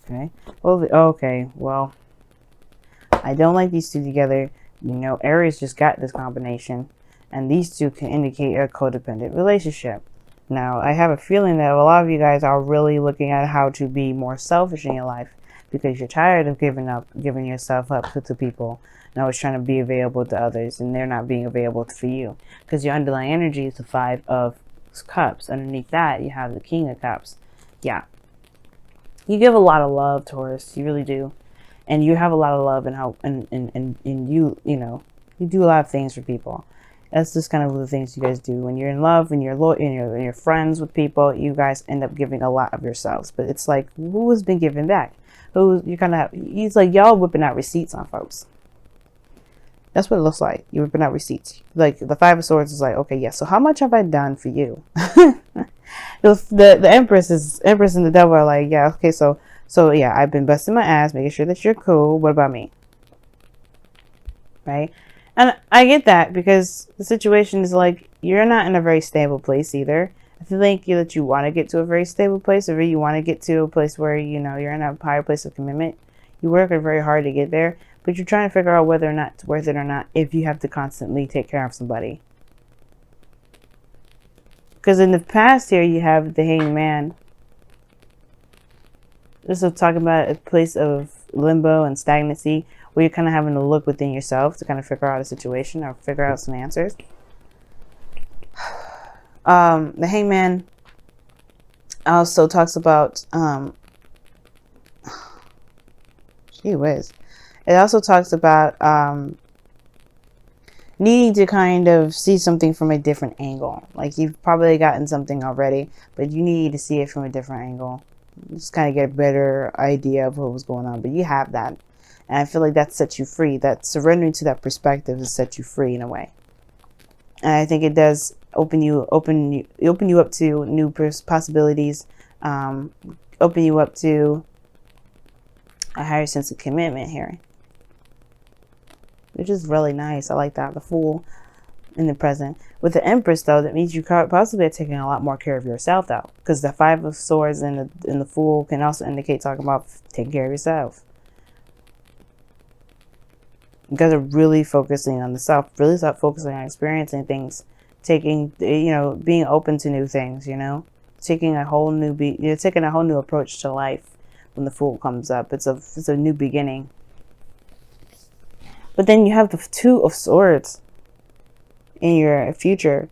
Okay. Well, okay. Well, I don't like these two together. You know, Aries just got this combination, and these two can indicate a codependent relationship. Now, I have a feeling that a lot of you guys are really looking at how to be more selfish in your life because you're tired of giving yourself up to people. Now it's trying to be available to others, and they're not being available for you because your underlying energy is the Five of Cups. Underneath that, you have the King of Cups. Yeah. You give a lot of love, Taurus. You really do. And you have a lot of love and how and you know, you do a lot of things for people. That's just kind of the things you guys do. When you're in love and you're friends with people, you guys end up giving a lot of yourselves. But it's like, who has been giving back? Who you kind of he's like, y'all whipping out receipts on folks. That's what it looks like. You're whipping out receipts. Like the Five of Swords is like, okay, yeah. So how much have I done for you? the Empress and the Devil are like, yeah, okay, so yeah, I've been busting my ass, making sure that you're cool. What about me? Right? And I get that because the situation is like, you're not in a very stable place either. I feel like that you want to get to a very stable place, or you want to get to a place where, you know, you're in a higher place of commitment. You work very hard to get there, but you're trying to figure out whether or not it's worth it or not if you have to constantly take care of somebody. Because in the past here, you have the Hanged Man. This is talking about a place of limbo and stagnancy where you're kind of having to look within yourself to kind of figure out a situation or figure out some answers. The Hanged Man also talks about, gee whiz. It also talks about needing to kind of see something from a different angle. Like you've probably gotten something already, but you need to see it from a different angle. Just kind of get a better idea of what was going on. But you have that. And I feel like that sets you free. That surrendering to that perspective has set you free in a way. And I think it does open you up to new possibilities, open you up to a higher sense of commitment here, which is really nice. I like that. The Fool in the present. With the Empress, though, that means you possibly are taking a lot more care of yourself, though, because the Five of Swords and the Fool can also indicate talking about taking care of yourself. You guys are really focusing on the self, really start focusing on experiencing things, taking, you know, being open to new things, you know, taking a whole new you're taking a whole new approach to life. When the Fool comes up, it's a new beginning. But then you have the Two of Swords in your future,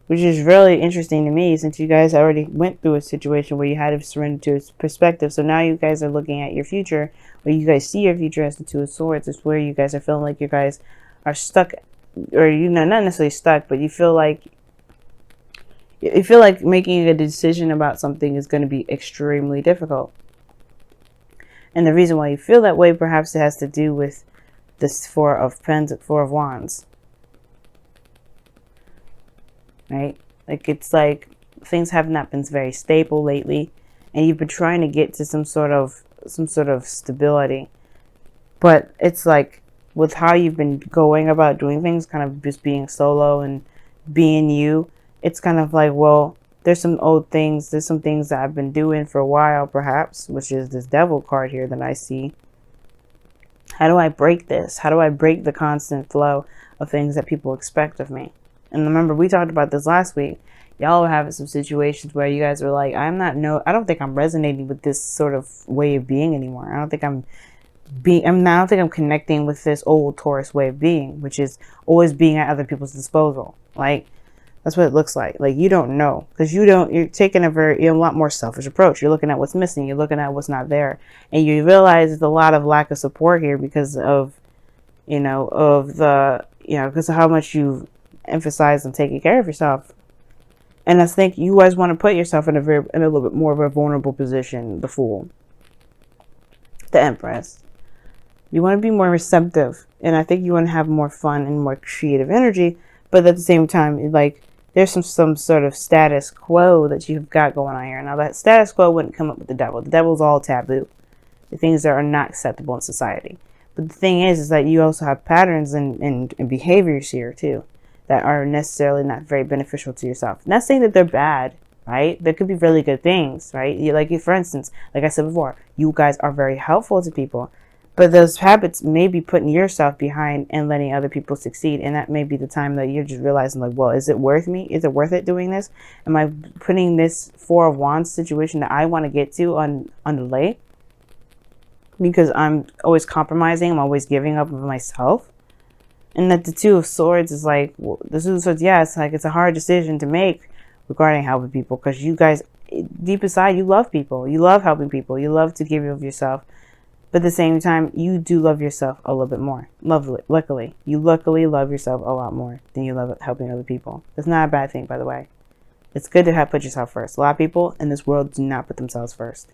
which is really interesting to me since you guys already went through a situation where you had to surrender to its perspective. So now you guys are looking at your future, where you guys see your future as the Two of Swords. It's where you guys are feeling like you guys are stuck, or, you know, not necessarily stuck, but you feel like making a decision about something is going to be extremely difficult. And the reason why you feel that way, perhaps it has to do with this Four of Wands. Right? Like, it's like things have not been very stable lately, and you've been trying to get to some sort of stability. But it's like, with how you've been going about doing things, kind of just being solo and being you, it's kind of like, well, there's some things that I've been doing for a while, perhaps, which is this Devil card here that I see. How do I break this? How do I break the constant flow of things that people expect of me? And remember, we talked about this last week. Y'all were having some situations where you guys were like, I don't think I'm resonating with this sort of way of being anymore. I don't think I'm connecting with this old Taurus way of being, which is always being at other people's disposal. Like, that's what it looks like. Like, you don't know, because you're taking a lot more selfish approach. You're looking at what's missing. You're looking at what's not there. And you realize there's a lot of lack of support here because of, because of how much you emphasize on taking care of yourself. And I think you guys want to put yourself in a little bit more of a vulnerable position, the Fool. The Empress. You want to be more receptive. And I think you want to have more fun and more creative energy. But at the same time, like, there's some sort of status quo that you've got going on here. Now, that status quo wouldn't come up with the Devil. The Devil's all taboo. The things that are not acceptable in society. But the thing is that you also have patterns and behaviors here, too, that are necessarily not very beneficial to yourself. Not saying that they're bad. right? There could be really good things, right? For instance, like I said before, you guys are very helpful to people, but those habits may be putting yourself behind and letting other people succeed. And that may be the time that you're just realizing, like, well, is it worth me? Is it worth it doing this? Am I putting this Four of Wands situation that I want to get to on delay because I'm always compromising? I'm always giving up of myself. And that the Two of Swords is like, well, the Two of Swords, yeah, it's like, it's a hard decision to make regarding helping people, because you guys, deep inside, you love people. You love helping people. You love to give of yourself. But at the same time, you do love yourself a little bit more. Luckily, you luckily love yourself a lot more than you love helping other people. It's not a bad thing, by the way. It's good to put yourself first. A lot of people in this world do not put themselves first.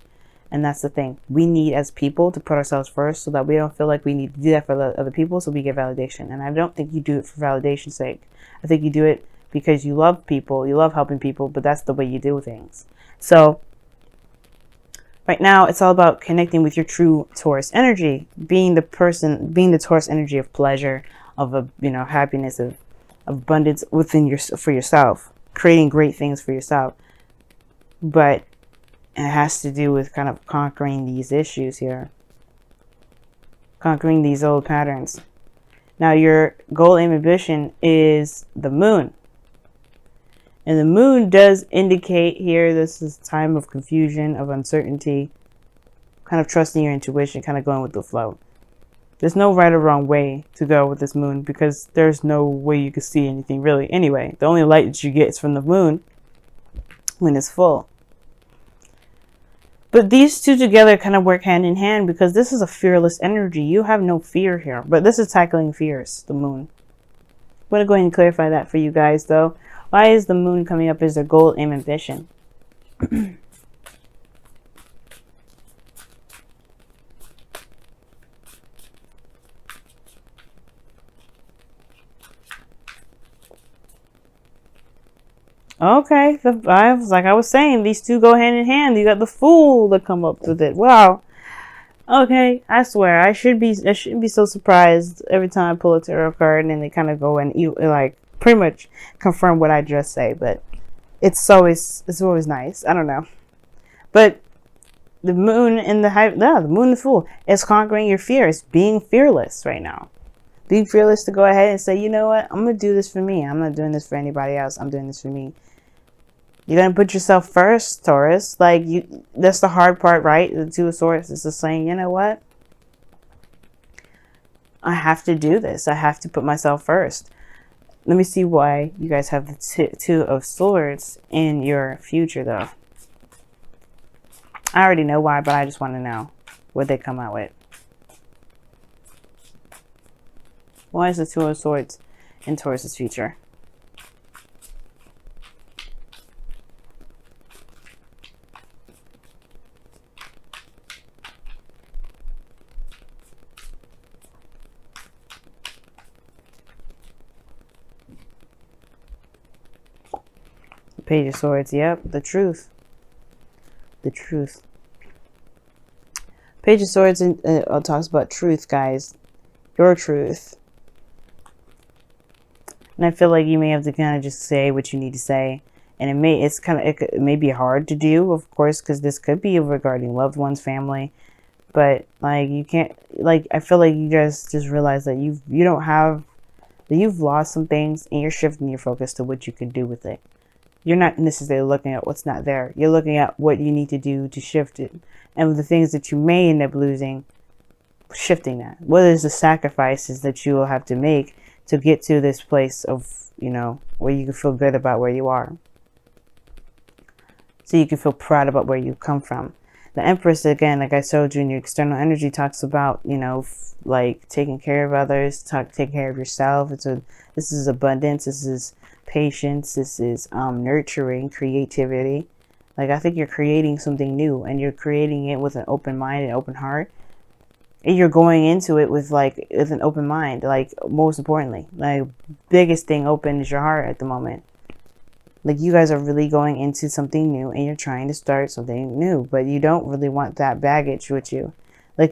And that's the thing. We need, as people, to put ourselves first so that we don't feel like we need to do that for other people so we get validation. And I don't think you do it for validation's sake. I think you do it because you love people, you love helping people, but that's the way you do things. So right now, it's all about connecting with your true Taurus energy, being the Taurus energy of pleasure, of happiness, of abundance for yourself, creating great things for yourself. But it has to do with kind of conquering these issues here, conquering these old patterns. Now, your goal and ambition is the Moon. And the Moon does indicate here, this is time of confusion, of uncertainty, kind of trusting your intuition, kind of going with the flow. There's no right or wrong way to go with this Moon, because there's no way you can see anything really anyway. The only light that you get is from the Moon when it's full. But these two together kind of work hand in hand, because this is a fearless energy. You have no fear here, but this is tackling fears, the Moon. I'm going to go ahead and clarify that for you guys, though. Why is the Moon coming up as their goal and ambition? Okay, I was saying, these two go hand in hand. You got the Fool to come up with it. Wow. Okay, I swear, I shouldn't be so surprised every time I pull a tarot card and they kind of go and pretty much confirm what I just say. But it's always nice. I don't know. But the Moon and the Moon and the Fool is conquering your fears, being fearless right now. Being fearless to go ahead and say, you know what, I'm going to do this for me. I'm not doing this for anybody else. I'm doing this for me. You're going to put yourself first, Taurus. That's the hard part, right? The Two of Swords is just saying, you know what? I have to do this. I have to put myself first. Let me see why you guys have the Two of Swords in your future, though. I already know why, but I just want to know what they come out with. Why is the Two of Swords in Taurus's future? Page of Swords, yep, the truth. The truth. Page of Swords talks about truth, guys. Your truth. And I feel like you may have to kind of just say what you need to say. And it may be hard to do, of course, because this could be regarding loved ones, family. But you can't, I feel like you guys just realize that you've lost some things, and you're shifting your focus to what you can do with it. You're not necessarily looking at what's not there. You're looking at what you need to do to shift it. And the things that you may end up losing, shifting that. What is the sacrifices that you will have to make to get to this place of, where you can feel good about where you are. So you can feel proud about where you come from. The Empress, again, like I showed you in your external energy, talks about, taking care of others, taking care of yourself. This is abundance. This is patience. This is nurturing, creativity. I think you're creating something new, and you're creating it with an open mind and open heart. And you're going into it with an open mind. Most importantly, biggest thing open is your heart at the moment. You guys are really going into something new, and you're trying to start something new, but you don't really want that baggage with you.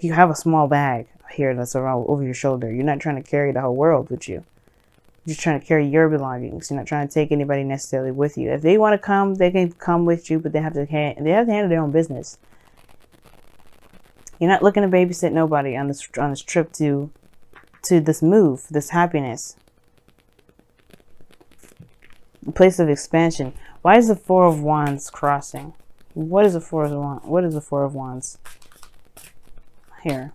You have a small bag here that's around over your shoulder. You're not trying to carry the whole world with you. You're just trying to carry your belongings. You're not trying to take anybody necessarily with you. If they want to come, they can come with you, but they have to handle their own business. You're not looking to babysit nobody on this trip to this move, this happiness. A place of expansion. Why is the Four of Wands crossing? What is the Four of Wands? What is the Four of Wands? Here.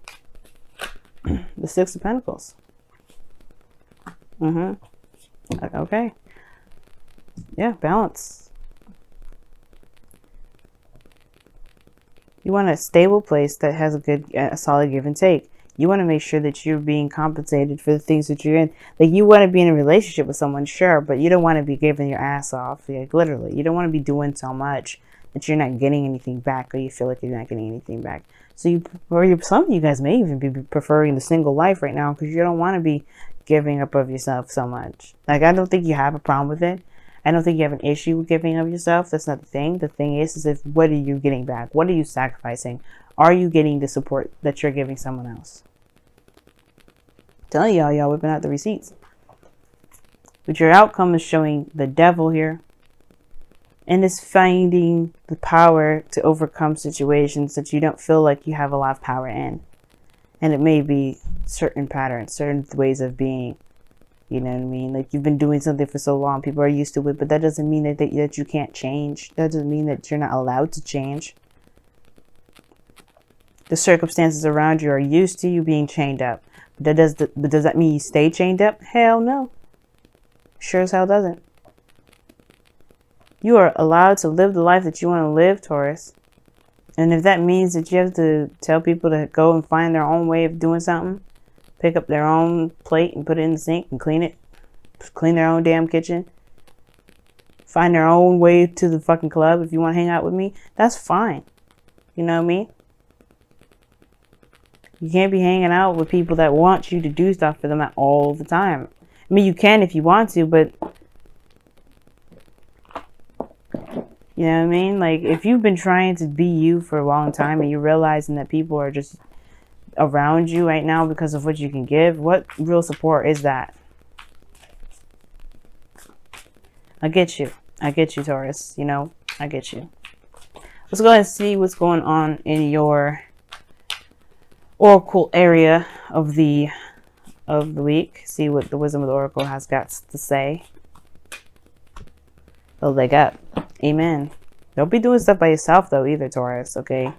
The Six of Pentacles. Okay. Yeah, balance. You want a stable place that has a solid give and take. You want to make sure that you're being compensated for the things that you're in. Like, you want to be in a relationship with someone, sure, but you don't want to be giving your ass off. Like, literally, you don't want to be doing so much that you're not getting anything back, or you feel like you're not getting anything back. So some of you guys may even be preferring the single life right now because you don't want to be giving up of yourself so much. Like, I don't think you have a problem with it. I don't think you have an issue with giving of yourself. That's not the thing. The thing is if what are you getting back? What are you sacrificing? Are you getting the support that you're giving someone else? I'm telling y'all whipping out the receipts. But your outcome is showing the devil here. And it's finding the power to overcome situations that you don't feel like you have a lot of power in. And it may be certain patterns, certain ways of being. You know what I mean? Like, you've been doing something for so long, people are used to it, but that doesn't mean that you can't change. That doesn't mean that you're not allowed to change. The circumstances around you are used to you being chained up. But does that mean you stay chained up? Hell no. Sure as hell doesn't. You are allowed to live the life that you want to live, Taurus. And if that means that you have to tell people to go and find their own way of doing something, pick up their own plate and put it in the sink and clean it, clean their own damn kitchen, find their own way to the fucking club if you want to hang out with me, that's fine. You know what I mean? You can't be hanging out with people that want you to do stuff for them all the time. I mean, you can if you want to, but you know what I mean? Like, if you've been trying to be you for a long time and you're realizing that people are just around you right now because of what you can give, what real support is that? I get you, Taurus. You know, I get you. Let's go ahead and see what's going on in your oracle area of the week. See what the wisdom of the oracle has got to say. Oh, they got. Amen. Don't be doing stuff by yourself though either, Taurus. Okay.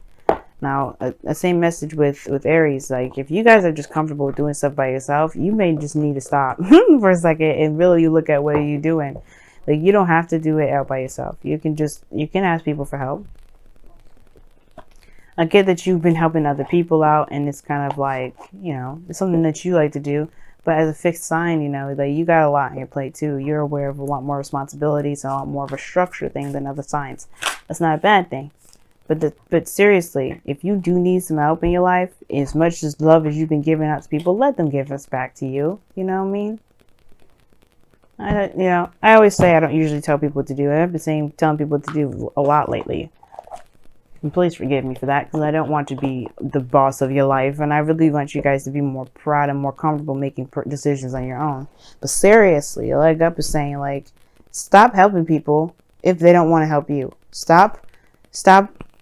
Now, the same message with Aries. Like, if you guys are just comfortable with doing stuff by yourself, you may just need to stop for a second and really look at what you're doing. Like, you don't have to do it out by yourself. You can ask people for help. I get that you've been helping other people out, and it's kind of like, you know, it's something that you like to do. But as a fixed sign, you know, like, you got a lot on your plate too. You're aware of a lot more responsibilities, and a lot more of a structured thing than other signs. That's not a bad thing. But seriously, if you do need some help in your life, as much as love as you've been giving out to people, let them give us back to you. You know what I mean? I always say I don't usually tell people what to do. I've been telling people what to do a lot lately. And please forgive me for that, because I don't want to be the boss of your life. And I really want you guys to be more proud and more comfortable making decisions on your own. But seriously, like Up is saying, like, stop helping people if they don't want to help you. Stop,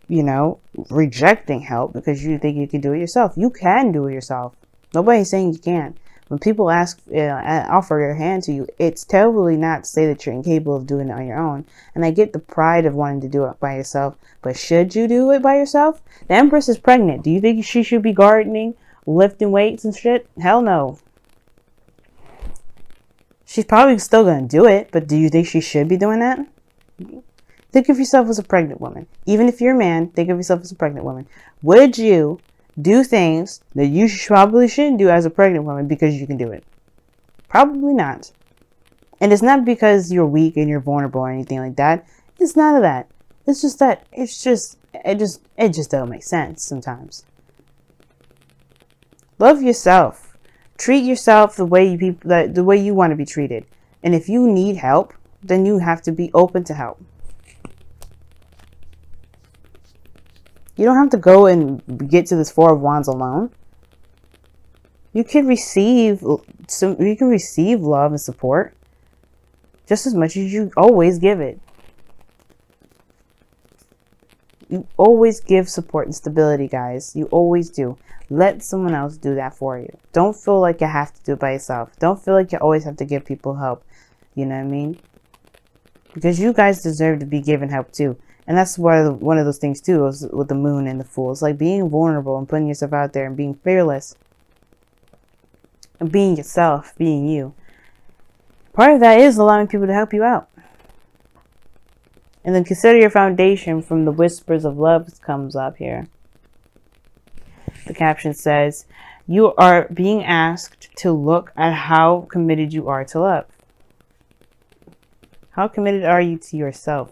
you know, rejecting help because you think you can do it yourself. You can do it yourself. Nobody's saying you can't. When people offer their hand to you, it's totally not to say that you're incapable of doing it on your own. And I get the pride of wanting to do it by yourself, but should you do it by yourself? The Empress is pregnant. Do you think she should be gardening, lifting weights and shit? Hell no. She's probably still going to do it, but do you think she should be doing that? Think of yourself as a pregnant woman. Even if you're a man, think of yourself as a pregnant woman. Would you do things that you probably shouldn't do as a pregnant woman because you can do it? Probably not. And it's not because you're weak and you're vulnerable or anything like that. It's none of that. It's just that it just don't make sense sometimes. Love yourself. Treat yourself the way you want to be treated. And if you need help, then you have to be open to help. You don't have to go and get to this Four of Wands alone. You You can receive love and support just as much as you always give it. You always give support and stability, guys. You always do. Let someone else do that for you. Don't feel like you have to do it by yourself. Don't feel like you always have to give people help. You know what I mean? Because you guys deserve to be given help too. And that's one of those things too, is with the moon and the fool. It's like being vulnerable and putting yourself out there and being fearless. And being yourself, being you. Part of that is allowing people to help you out. And then consider your foundation from the whispers of love comes up here. The caption says, you are being asked to look at how committed you are to love. How committed are you to yourself?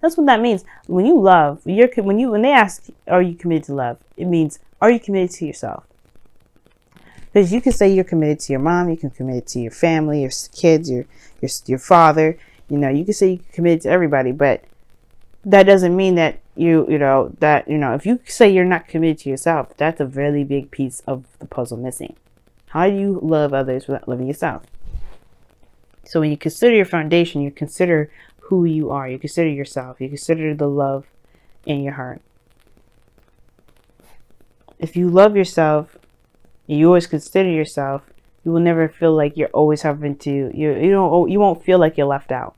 That's what that means. When you love, when they ask, are you committed to love? It means, are you committed to yourself? Because you can say you're committed to your mom, you can committed to your family, your kids, your father. You know, you can say you're committed to everybody, but that doesn't mean that if you say you're not committed to yourself, that's a really big piece of the puzzle missing. How do you love others without loving yourself? So when you consider your foundation, you consider who you are, you consider yourself, you consider the love in your heart. If you love yourself, you always consider yourself, you will never feel like you're always having to, you won't feel like you're left out.